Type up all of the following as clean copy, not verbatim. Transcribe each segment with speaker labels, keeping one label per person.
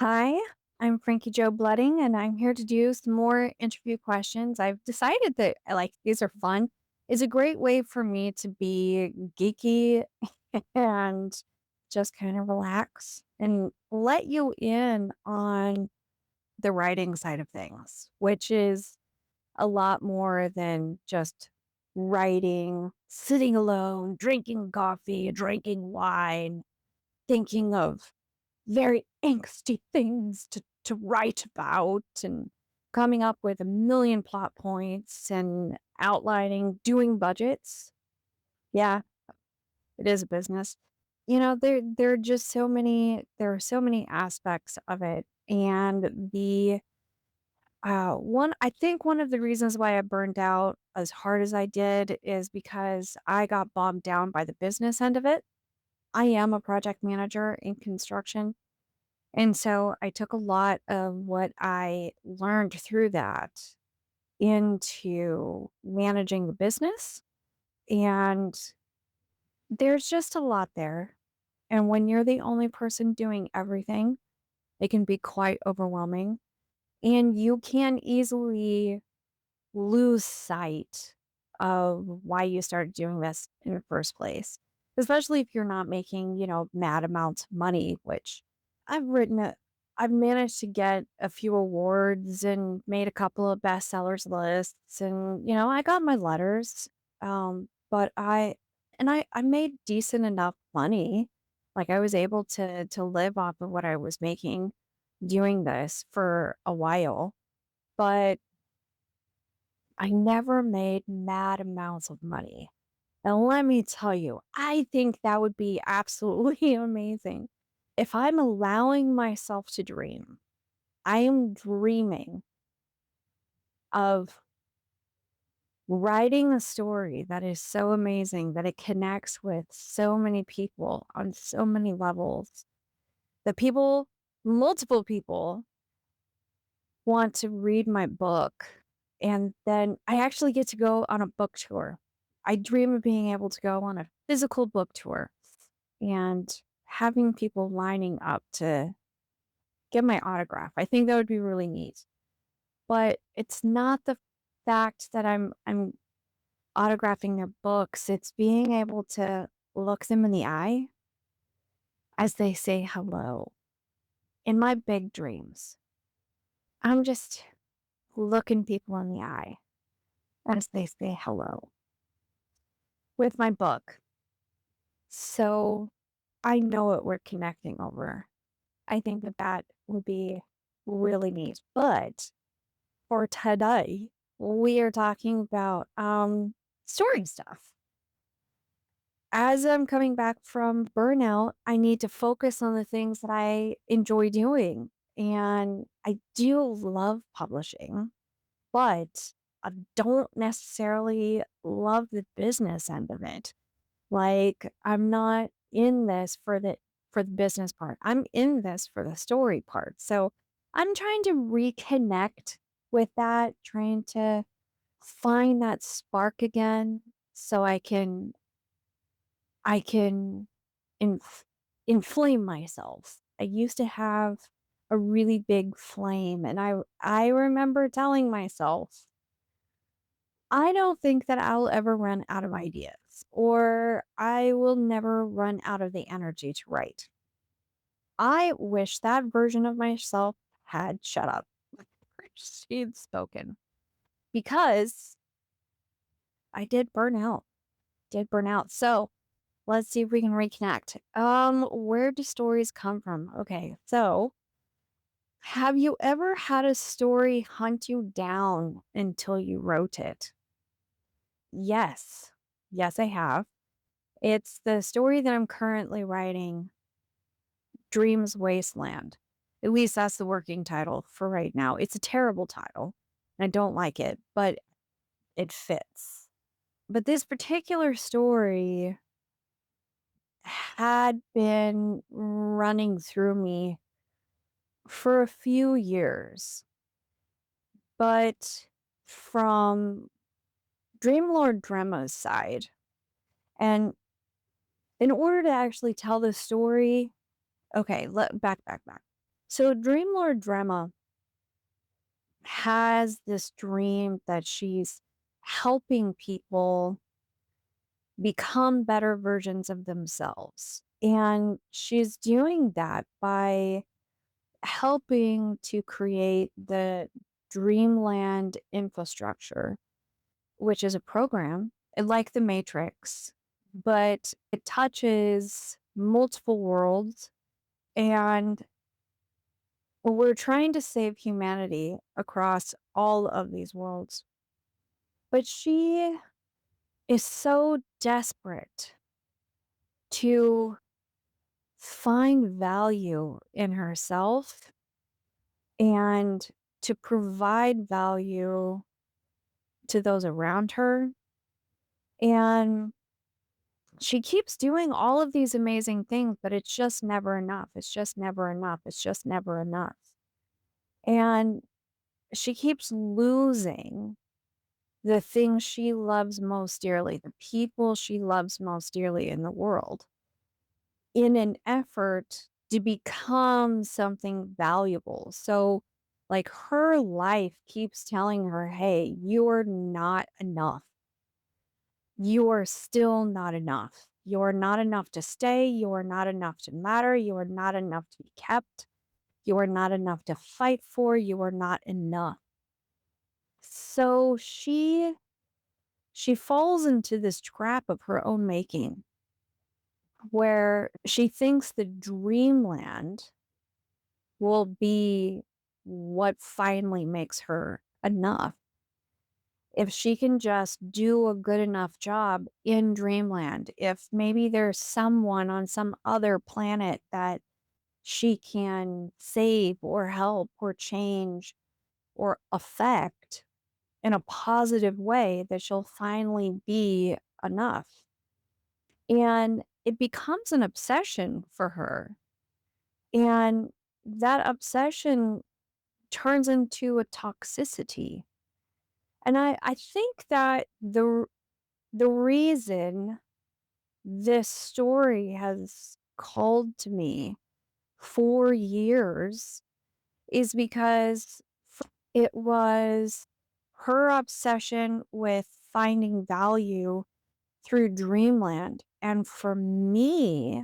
Speaker 1: Hi, I'm Frankie Joe Blooding, and I'm here to do some more interview questions. I've decided that these are fun. It's a great way for me to be geeky and just kind of relax and let you in on the writing side of things, which is a lot more than just writing, sitting alone, drinking coffee, drinking wine, thinking of very angsty things to write about and coming up with a million plot points and outlining, doing budgets. Yeah, it is a business. There are just there are so many aspects of it. And the one I think one of the reasons why I burned out as hard as I did is because I got bogged down by the business end of it. I am a project manager in construction. And so I took a lot of what I learned through that into managing the business. And there's just a lot there. And when you're the only person doing everything, it can be quite overwhelming. And you can easily lose sight of why you started doing this in the first place, especially if you're not making, mad amounts of money, which I've written a I've managed to get a few awards and made a couple of bestsellers lists and, I got my letters. But I made decent enough money. Like I was able to live off of what I was making doing this for a while. But I never made mad amounts of money. And let me tell you, I think that would be absolutely amazing. If I'm allowing myself to dream, I am dreaming of writing a story that is so amazing that it connects with so many people on so many levels. The people, multiple people, want to read my book. And then I actually get to go on a book tour. I dream of being able to go on a physical book tour and having people lining up to get my autograph. I think that would be really neat. But it's not the fact that I'm autographing their books, it's being able to look them in the eye as they say hello. In my big dreams, I'm just looking people in the eye as they say hello with my book. So I know what we're connecting over. I think that that would be really neat. But for today, we are talking about story stuff. As I'm coming back from burnout, I need to focus on the things that I enjoy doing. And I do love publishing, but I don't necessarily love the business end of it. Like I'm not in this for the business part. I'm in this for the story part. So I'm trying to reconnect with that, trying to find that spark again so I can inflame myself. I used to have a really big flame and I remember telling myself, I don't think that I'll ever run out of ideas or I will never run out of the energy to write. I wish that version of myself had shut up. She'd spoken because I did burn out. Did burn out. So let's see if we can reconnect. Where do stories come from? Okay, so have you ever had a story hunt you down until you wrote it? Yes. Yes, I have. It's the story that I'm currently writing, Dreams Wasteland. At least that's the working title for right now. It's a terrible title. I don't like it, but it fits. But this particular story had been running through me for a few years, but from Dreamlord Dreyma's side. And in order to actually tell the story, okay, back. So Dreamlord Drema has this dream that she's helping people become better versions of themselves. And she's doing that by helping to create the Dreamland infrastructure, which is a program like the Matrix, but it touches multiple worlds. And we're trying to save humanity across all of these worlds. But she is so desperate to find value in herself and to provide value to those around her. And she keeps doing all of these amazing things, but it's just never enough. It's just never enough. It's just never enough. And she keeps losing the things she loves most dearly, the people she loves most dearly in the world, in an effort to become something valuable. So, like, her life keeps telling her, hey, you're not enough. You are still not enough. You are not enough to stay. You are not enough to matter. You are not enough to be kept. You are not enough to fight for. You are not enough. So she falls into this trap of her own making where she thinks the dreamland will be what finally makes her enough. If she can just do a good enough job in Dreamland, if maybe there's someone on some other planet that she can save or help or change or affect in a positive way, that she'll finally be enough. And it becomes an obsession for her. And that obsession turns into a toxicity. And I think that the reason this story has called to me for years is because it was her obsession with finding value through Dreamland. And for me,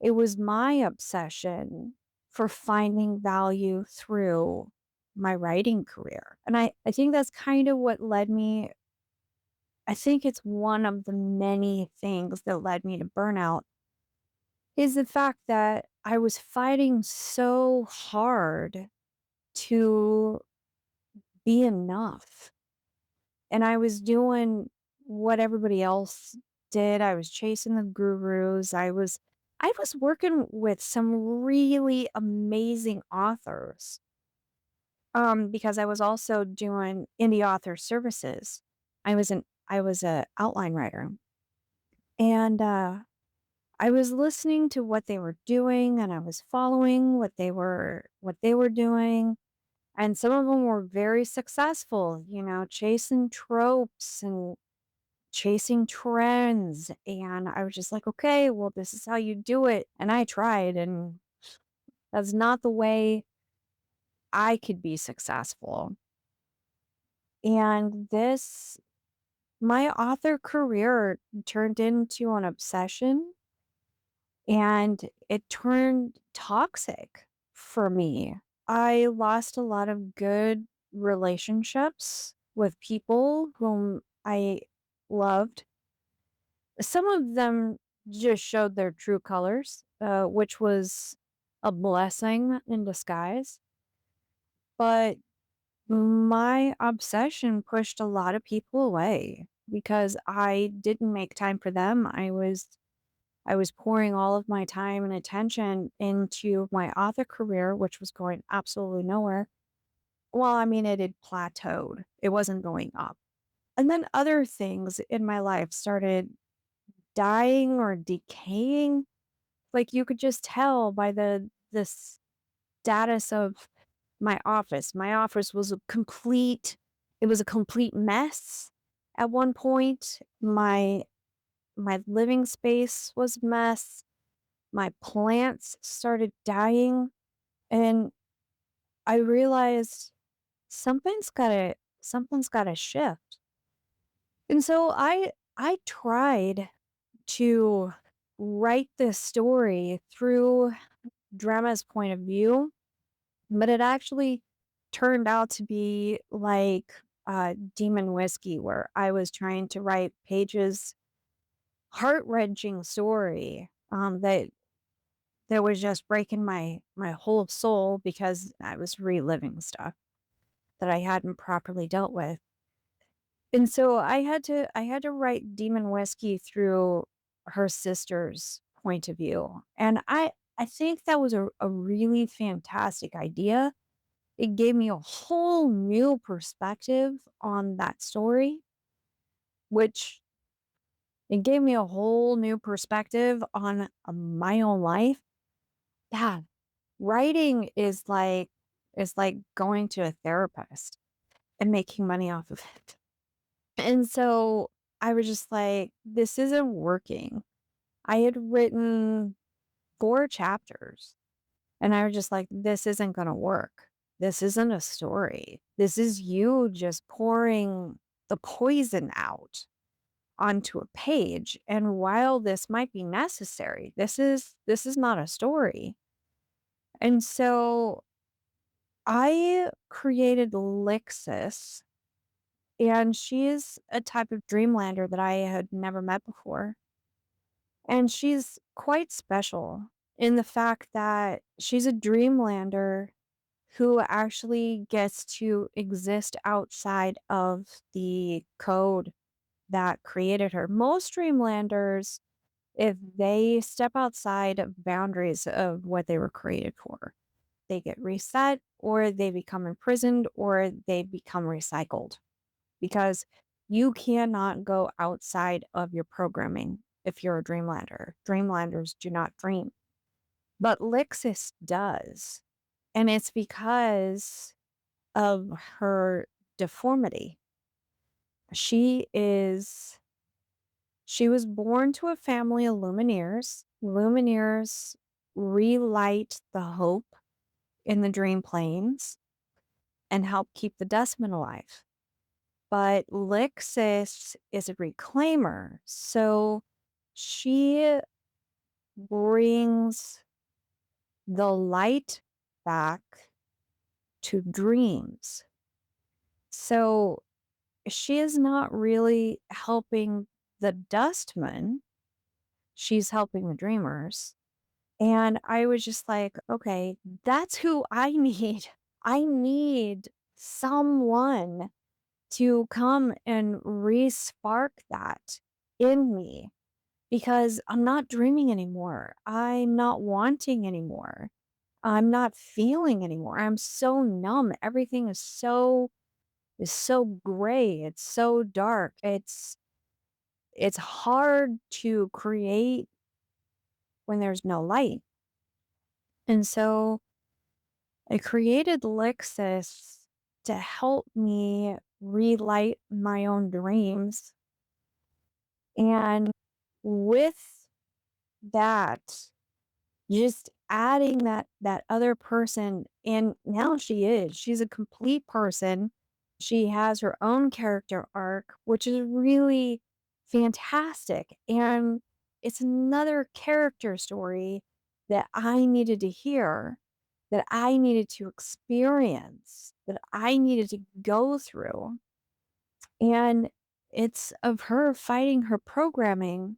Speaker 1: it was my obsession for finding value through my writing career. And I think that's kind of what led me. I think it's one of the many things that led me to burnout is the fact that I was fighting so hard to be enough. And I was doing what everybody else did. I was chasing the gurus. I was working with some really amazing authors. Because I was also doing indie author services. I was a outline writer. And I was listening to what they were doing and I was following what they were doing. And some of them were very successful, chasing tropes and chasing trends. And I was just like, okay, well, this is how you do it. And I tried, and that's not the way I could be successful. And my author career turned into an obsession and it turned toxic for me. I lost a lot of good relationships with people whom I loved. Some of them just showed their true colors, which was a blessing in disguise. But my obsession pushed a lot of people away because I didn't make time for them. I was pouring all of my time and attention into my author career, which was going absolutely nowhere. Well, I mean, it had plateaued. It wasn't going up. And then other things in my life started dying or decaying. Like you could just tell by the status of my office. My office was a complete mess at one point. My living space was a mess. My plants started dying. And I realized something's gotta shift. And so I tried to write this story through Drama's point of view, but it actually turned out to be like Demon Whiskey, where I was trying to write Paige's heart-wrenching story that was just breaking my whole soul because I was reliving stuff that I hadn't properly dealt with. And so I had to write Demon Whiskey through her sister's point of view. And I think that was a really fantastic idea. It gave me a whole new perspective on that story, which it gave me a whole new perspective on my own life. Yeah, writing is like going to a therapist and making money off of it. And so I was just like, this isn't working. I had written 4 chapters and I was just like, this isn't going to work. This isn't a story. This is you just pouring the poison out onto a page. And while this might be necessary, this is not a story. And so I created Lixis, and she's a type of Dreamlander that I had never met before. And she's quite special in the fact that she's a Dreamlander who actually gets to exist outside of the code that created her. Most Dreamlanders, if they step outside of boundaries of what they were created for, they get reset or they become imprisoned or they become recycled because you cannot go outside of your programming if you're a Dreamlander. Dreamlanders do not dream, but Lixis does. And it's because of her deformity. She is she was born to a family of Lumineers. Lumineers relight the hope in the dream planes and help keep the Dustmen alive. But Lixis is a reclaimer, so she brings the light back to dreams. So she is not really helping the Dustmen, she's helping the dreamers. And I was just like, okay, that's who I need. I need someone to come and re-spark that in me because I'm not dreaming anymore. I'm not wanting anymore. I'm not feeling anymore. I'm so numb. Everything is so gray. It's so dark. It's hard to create when there's no light. And so I created Lixis to help me relight my own dreams. And with that, just adding that other person, and now she's a complete person. She has her own character arc, which is really fantastic. And it's another character story that I needed to hear, that I needed to experience, that I needed to go through. And it's of her fighting her programming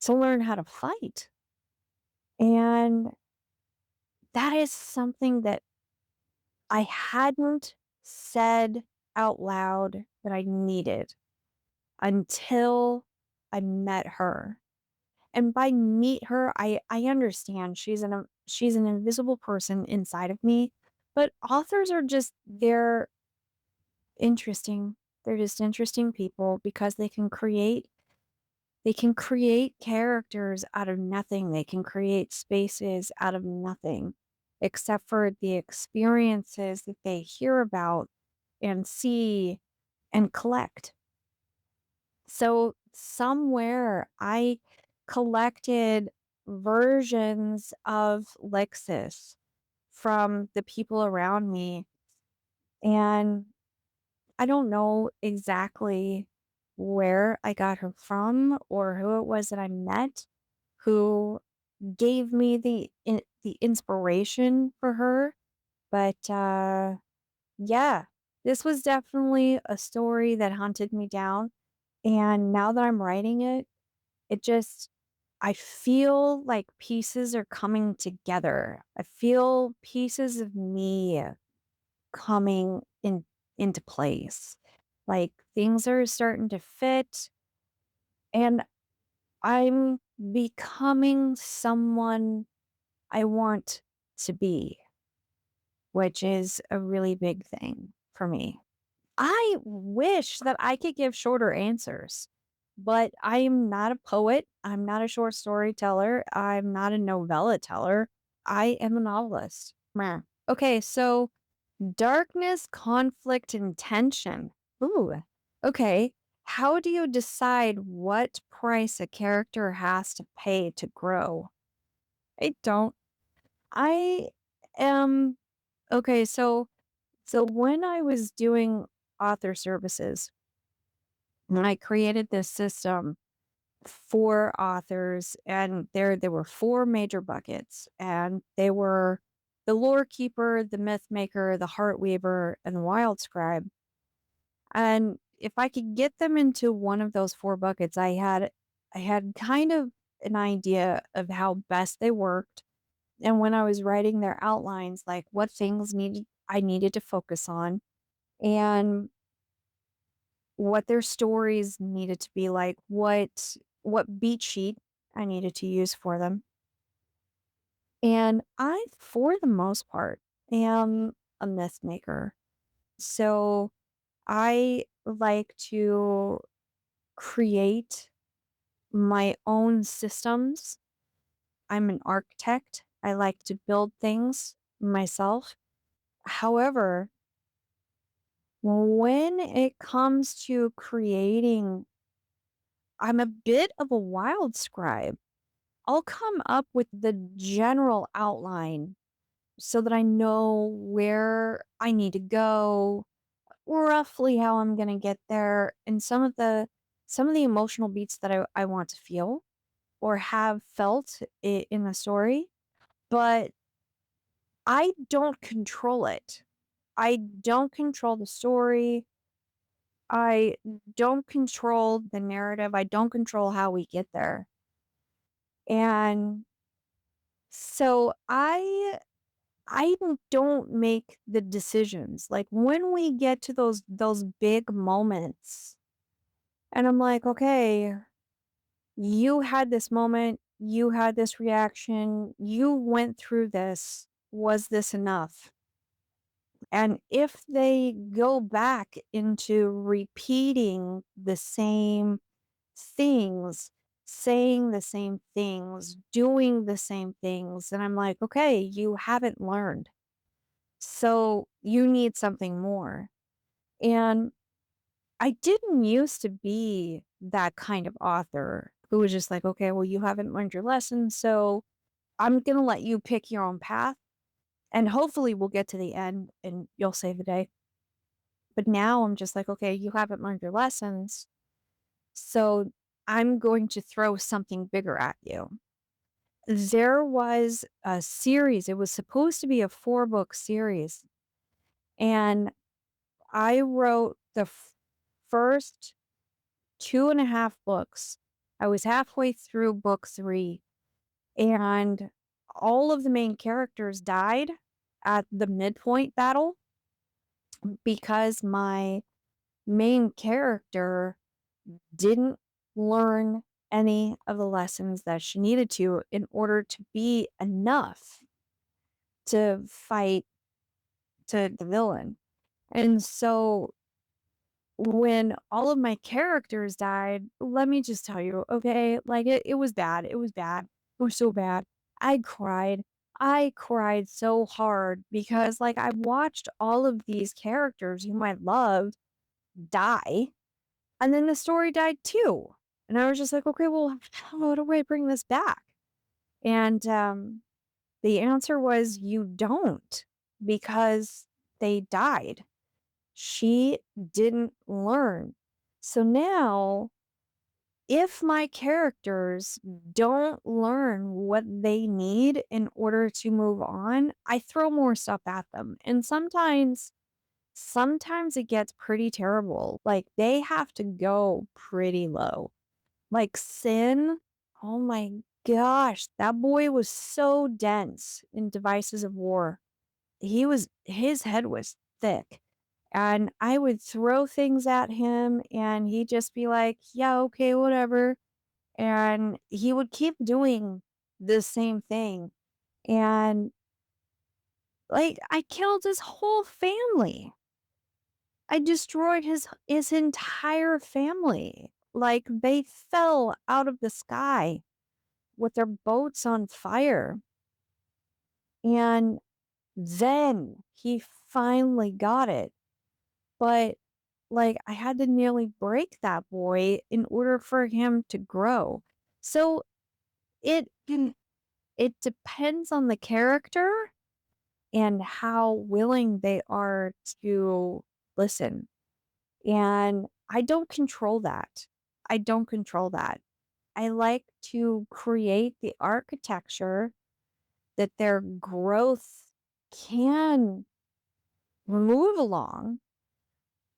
Speaker 1: to learn how to fight. And that is something that I hadn't said out loud that I needed until I met her. And by meet her, I understand she's an invisible person inside of me, but authors are just they're interesting. They're just interesting people because they can create characters out of nothing. They can create spaces out of nothing, except for the experiences that they hear about and see and collect. So somewhere I collected versions of Lexis from the people around me. And I don't know exactly where I got her from or who it was that I met who gave me the inspiration for her, but, yeah, this was definitely a story that hunted me down, and now that I'm writing it, it just I feel like pieces are coming together. I feel pieces of me coming into place. Like, things are starting to fit, and I'm becoming someone I want to be, which is a really big thing for me. I wish that I could give shorter answers, but I am not a poet. I'm not a short storyteller. I'm not a novella teller. I am a novelist. Meh. Okay, so darkness, conflict, and tension. Ooh, okay. How do you decide what price a character has to pay to grow? I don't. I am okay. So when I was doing author services, and I created this system for authors, and there were four major buckets, and they were the lore keeper, the myth maker, the heart weaver, and the wild scribe. And if I could get them into one of those four buckets, I had kind of an idea of how best they worked. And when I was writing their outlines, like what things needed I needed to focus on and what their stories needed to be like, what beat sheet I needed to use for them. And I, for the most part, am a myth maker. So I like to create my own systems. I'm an architect. I like to build things myself. However, when it comes to creating, I'm a bit of a wild scribe. I'll come up with the general outline so that I know where I need to go, roughly how I'm going to get there, and some of the emotional beats that I want to feel or have felt in the story, but I don't control it. I don't control the story. I don't control the narrative. I don't control how we get there. And so I don't make the decisions. Like when we get to those big moments and I'm like, "Okay, you had this moment, you had this reaction, you went through this. Was this enough?" And if they go back into repeating the same things, saying the same things, doing the same things, and I'm like, "Okay, you haven't learned. So you need something more." And I didn't used to be that kind of author who was just like, "Okay, well, you haven't learned your lesson, so I'm gonna let you pick your own path, and hopefully we'll get to the end and you'll save the day." But now I'm just like, "Okay, you haven't learned your lessons, so I'm going to throw something bigger at you." There was a series, it was supposed to be a four-book series, and I wrote the first 2.5 books. I was halfway through book 3, and all of the main characters died at the midpoint battle because my main character didn't learn any of the lessons that she needed to in order to be enough to fight to the villain. And so when all of my characters died, let me just tell you, okay, like it was bad. It was bad. It was so bad. I cried. I cried so hard because like I watched all of these characters whom I loved die, and then the story died too. And I was just like, okay, well, how do I bring this back? And The answer was, "You don't," because they died. She didn't learn. So now, if my characters don't learn what they need in order to move on, I throw more stuff at them. And sometimes it gets pretty terrible. Like they have to go pretty low. Like Sin, oh my gosh, that boy was so dense in Devices of War. His head was thick. And I would throw things at him and he'd just be like, "Yeah, okay, whatever." And he would keep doing the same thing. And like I killed his whole family. I destroyed his entire family. Like they fell out of the sky with their boats on fire. And then he finally got it. But like I had to nearly break that boy in order for him to grow. So it depends on the character and how willing they are to listen. And I don't control that. I don't control that. I like to create the architecture that their growth can move along,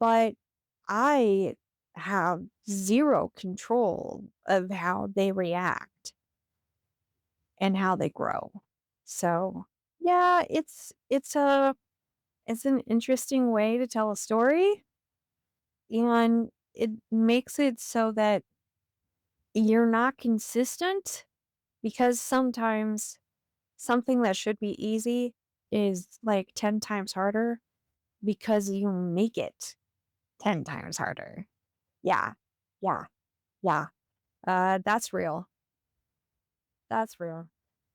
Speaker 1: but I have zero control of how they react and how they grow. So, yeah, it's an interesting way to tell a story, and it makes it so that you're not consistent because sometimes something that should be easy is like 10 times harder because you make it 10 times harder. Yeah. Yeah. Yeah. That's real. That's real.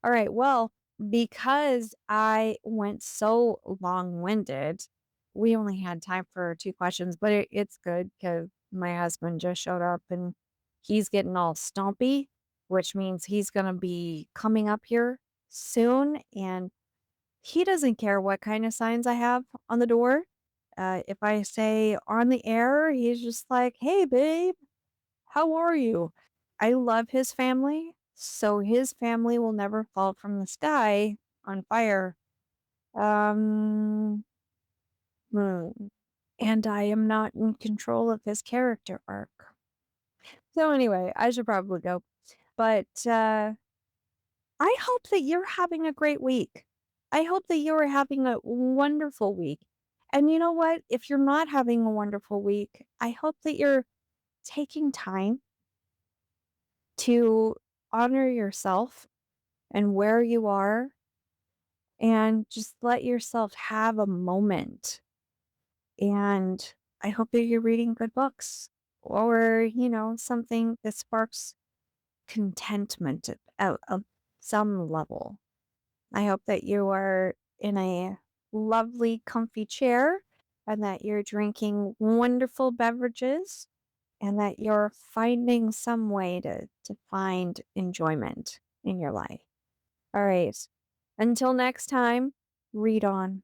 Speaker 1: All right. Well, because I went so long-winded, we only had time for 2 questions, but it's good because my husband just showed up and he's getting all stompy, which means he's gonna be coming up here soon, and he doesn't care what kind of signs I have on the door. If I say on the air, he's just like, "Hey, babe, how are you?" I love his family, so his family will never fall from the sky on fire. Um, hmm, and I am not in control of his character arc. So anyway, I should probably go. But I hope that you're having a great week. I hope that you are having a wonderful week. And you know what? If you're not having a wonderful week, I hope that you're taking time to honor yourself and where you are and just let yourself have a moment. And I hope that you're reading good books or, something that sparks contentment at some level. I hope that you are in a lovely, comfy chair and that you're drinking wonderful beverages and that you're finding some way to find enjoyment in your life. All right. Until next time, read on.